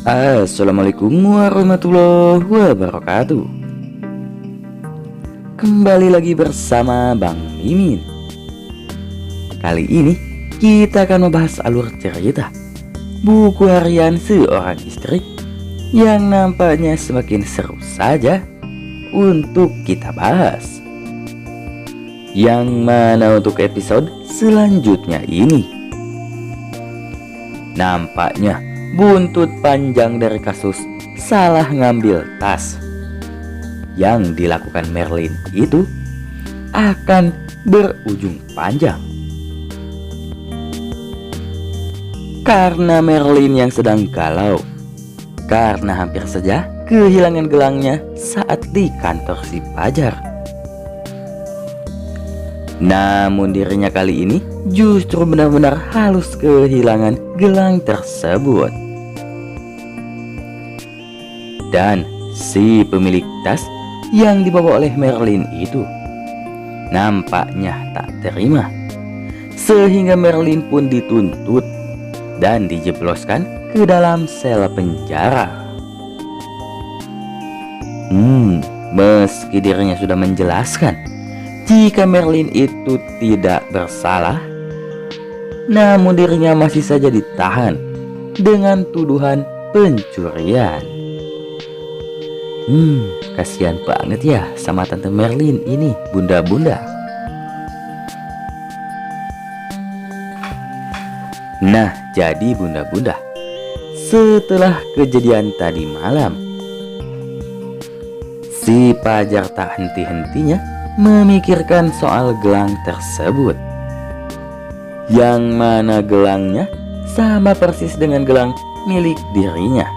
Assalamualaikum warahmatullahi wabarakatuh. Kembali lagi bersama Bang Mimin. Kali ini kita akan membahas alur cerita buku harian seorang istri yang nampaknya semakin seru saja untuk kita bahas. Yang mana untuk episode selanjutnya ini nampaknya buntut panjang dari kasus salah ngambil tas yang dilakukan Merlin itu akan berujung panjang. Karena Merlin yang sedang galau karena hampir saja kehilangan gelangnya saat di kantor si Pajar. Namun dirinya kali ini justru benar-benar halus kehilangan gelang tersebut. Dan si pemilik tas yang dibawa oleh Merlin itu nampaknya tak terima, sehingga Merlin pun dituntut dan dijebloskan ke dalam sel penjara. Meski dirinya sudah menjelaskan jika Merlin itu tidak bersalah, namun dirinya masih saja ditahan dengan tuduhan pencurian. Kasihan banget ya sama Tante Merlin ini, bunda-bunda. Nah, jadi bunda-bunda, setelah kejadian tadi malam, si Pajar tak henti-hentinya memikirkan soal gelang tersebut, yang mana gelangnya sama persis dengan gelang milik dirinya.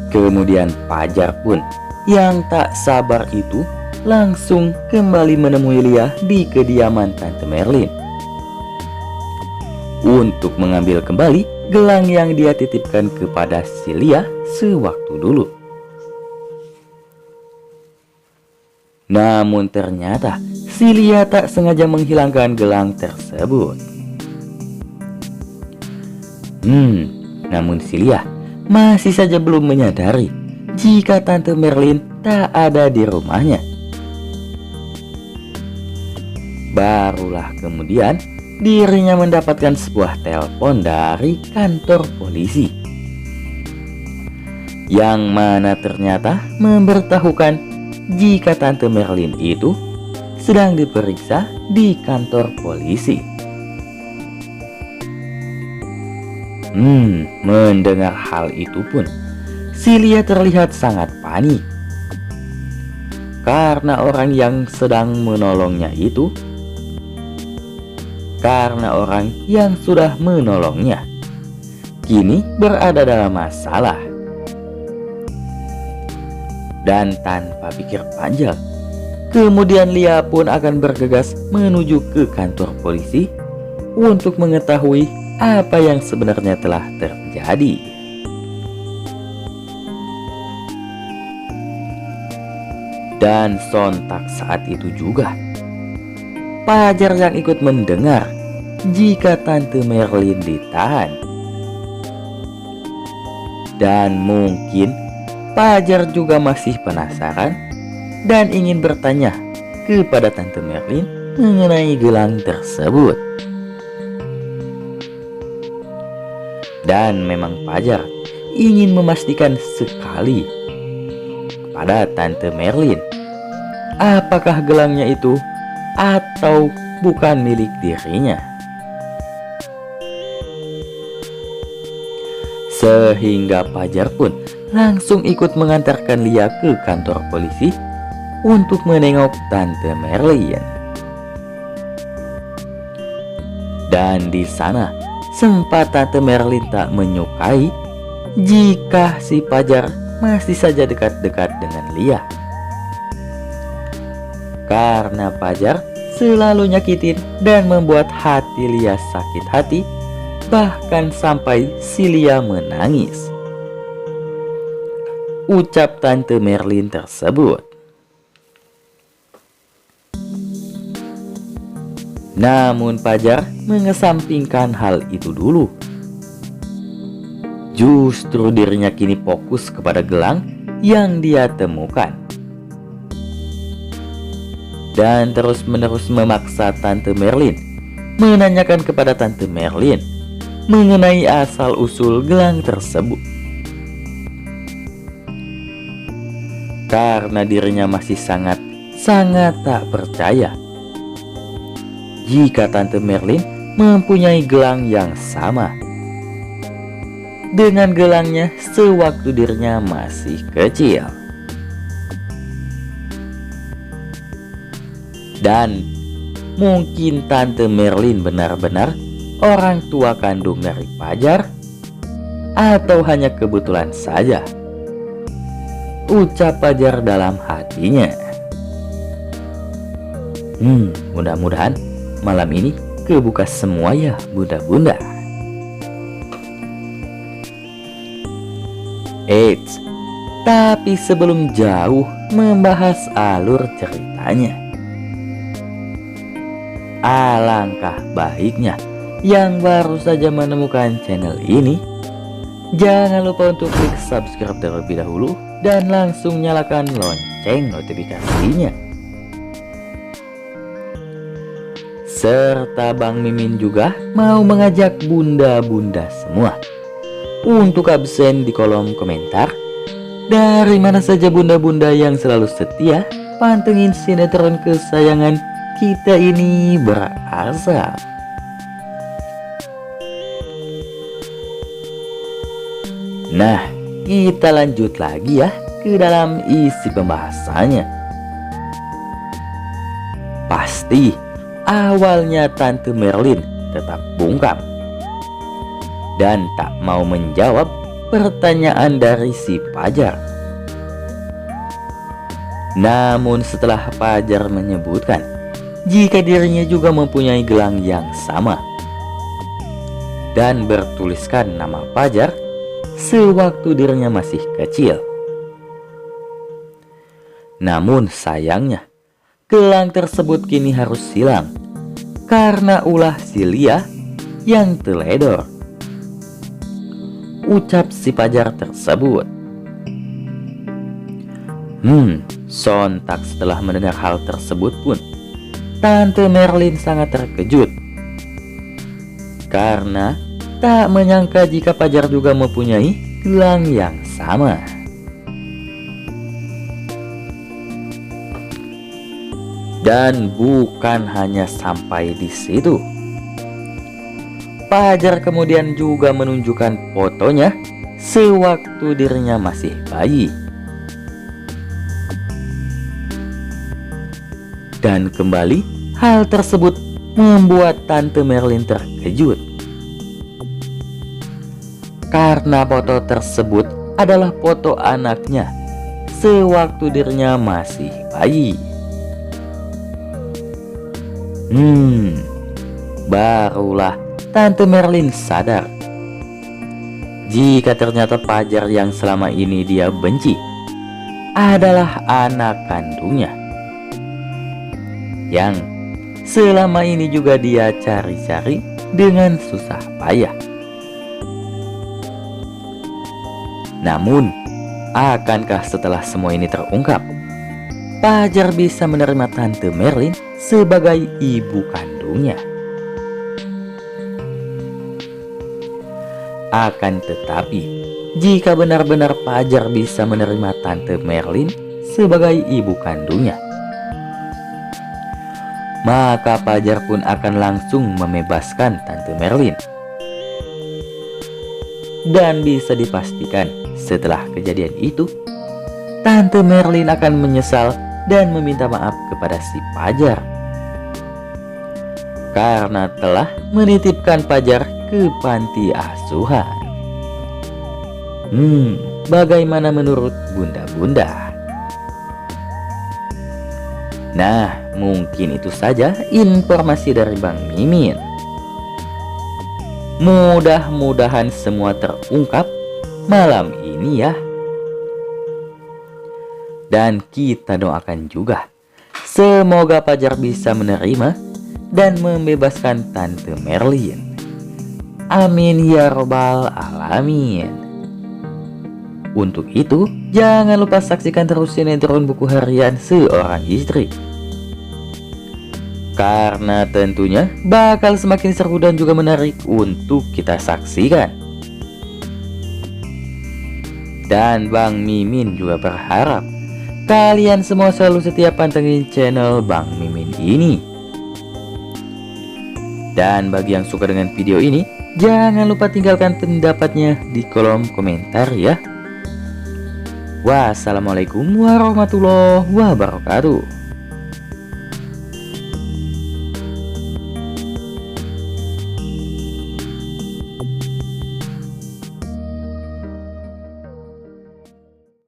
Kemudian Pajar pun yang tak sabar itu langsung kembali menemui Lia di kediaman Tante Merlin untuk mengambil kembali gelang yang dia titipkan kepada si Lia sewaktu dulu. Namun ternyata si Lia tak sengaja menghilangkan gelang tersebut. Namun si Lia masih saja belum menyadari jika Tante Merlin tak ada di rumahnya. Barulah kemudian dirinya mendapatkan sebuah telepon dari kantor polisi, yang mana ternyata memberitahukan jika Tante Merlin itu sedang diperiksa di kantor polisi. Mendengar hal itu pun si Lia terlihat sangat panik, karena orang yang sedang menolongnya itu, karena orang yang sudah menolongnya kini berada dalam masalah. Dan tanpa pikir panjang, kemudian Lia pun akan bergegas menuju ke kantor polisi untuk mengetahui apa yang sebenarnya telah terjadi. Dan sontak saat itu juga Pajar yang ikut mendengar jika Tante Merlin ditahan. Dan mungkin Pajar juga masih penasaran dan ingin bertanya kepada Tante Merlin mengenai gelang tersebut. Dan memang Pajar ingin memastikan sekali kepada Tante Merlin apakah gelangnya itu atau bukan milik dirinya. Sehingga Pajar pun langsung ikut mengantarkan Lia ke kantor polisi untuk menengok Tante Merlin. Dan di sana sempat Tante Merlin tak menyukai jika si Pajar masih saja dekat-dekat dengan Lia, karena Pajar selalu nyakitin dan membuat hati Lia sakit hati, bahkan sampai si Lia menangis. Ucap Tante Merlin tersebut. Namun Pajar mengesampingkan hal itu dulu. Justru dirinya kini fokus kepada gelang yang dia temukan. Dan terus-menerus memaksa Tante Merlin menanyakan kepada Tante Merlin mengenai asal-usul gelang tersebut. Karena dirinya masih sangat tak percaya jika Tante Merlin mempunyai gelang yang sama dengan gelangnya sewaktu dirinya masih kecil. Dan mungkin Tante Merlin benar-benar orang tua kandung dari Fajar, atau hanya kebetulan saja, ucap Fajar dalam hatinya. Mudah-mudahan malam ini kebuka semua ya bunda-bunda. Eits, tapi sebelum jauh membahas alur ceritanya, alangkah baiknya yang baru saja menemukan channel ini, jangan lupa untuk klik subscribe terlebih dahulu dan langsung nyalakan lonceng notifikasinya. Serta Bang Mimin juga mau mengajak bunda-bunda semua untuk absen di kolom komentar dari mana saja bunda-bunda yang selalu setia pantengin sinetron kesayangan kita ini berasal. Nah, kita lanjut lagi ya ke dalam isi pembahasannya. Pasti awalnya Tante Merlin tetap bungkam dan tak mau menjawab pertanyaan dari si Fajar. Namun setelah Fajar menyebutkan jika dirinya juga mempunyai gelang yang sama dan bertuliskan nama Fajar sewaktu dirinya masih kecil, namun sayangnya gelang tersebut kini harus hilang karena ulah si Lia yang teledor, ucap si Fajar tersebut. Sontak setelah mendengar hal tersebut pun Tante Merlin sangat terkejut karena tak menyangka jika Fajar juga mempunyai gelang yang sama. Dan bukan hanya sampai di situ, Fajar kemudian juga menunjukkan fotonya sewaktu dirinya masih bayi. Dan kembali hal tersebut membuat Tante Merlin terkejut karena foto tersebut adalah foto anaknya sewaktu dirinya masih bayi. Barulah Tante Merlin sadar jika ternyata Fajar yang selama ini dia benci adalah anak kandungnya, yang selama ini juga dia cari-cari dengan susah payah. Namun, akankah setelah semua ini terungkap, Fajar bisa menerima Tante Merlin sebagai ibu kandungnya? Akan tetapi, jika benar-benar Fajar bisa menerima Tante Merlin sebagai ibu kandungnya, maka Fajar pun akan langsung membebaskan Tante Merlin. Dan bisa dipastikan setelah kejadian itu, Tante Merlin akan menyesal dan meminta maaf kepada si Fajar karena telah menitipkan Fajar ke panti asuhan. Bagaimana menurut bunda-bunda? Nah, mungkin itu saja informasi dari Bang Mimin. Mudah-mudahan semua terungkap malam ini ya. Dan kita doakan juga semoga Fajar bisa menerima dan membebaskan Tante Merlin. Amin ya robbal alamin. Untuk itu, jangan lupa saksikan terus sinetron buku harian Seorang Istri. Karena tentunya bakal semakin seru dan juga menarik untuk kita saksikan. Dan Bang Mimin juga berharap kalian semua selalu setia pantengin channel Bang Mimin ini. Dan bagi yang suka dengan video ini, jangan lupa tinggalkan pendapatnya di kolom komentar ya. Wassalamualaikum warahmatullahi wabarakatuh.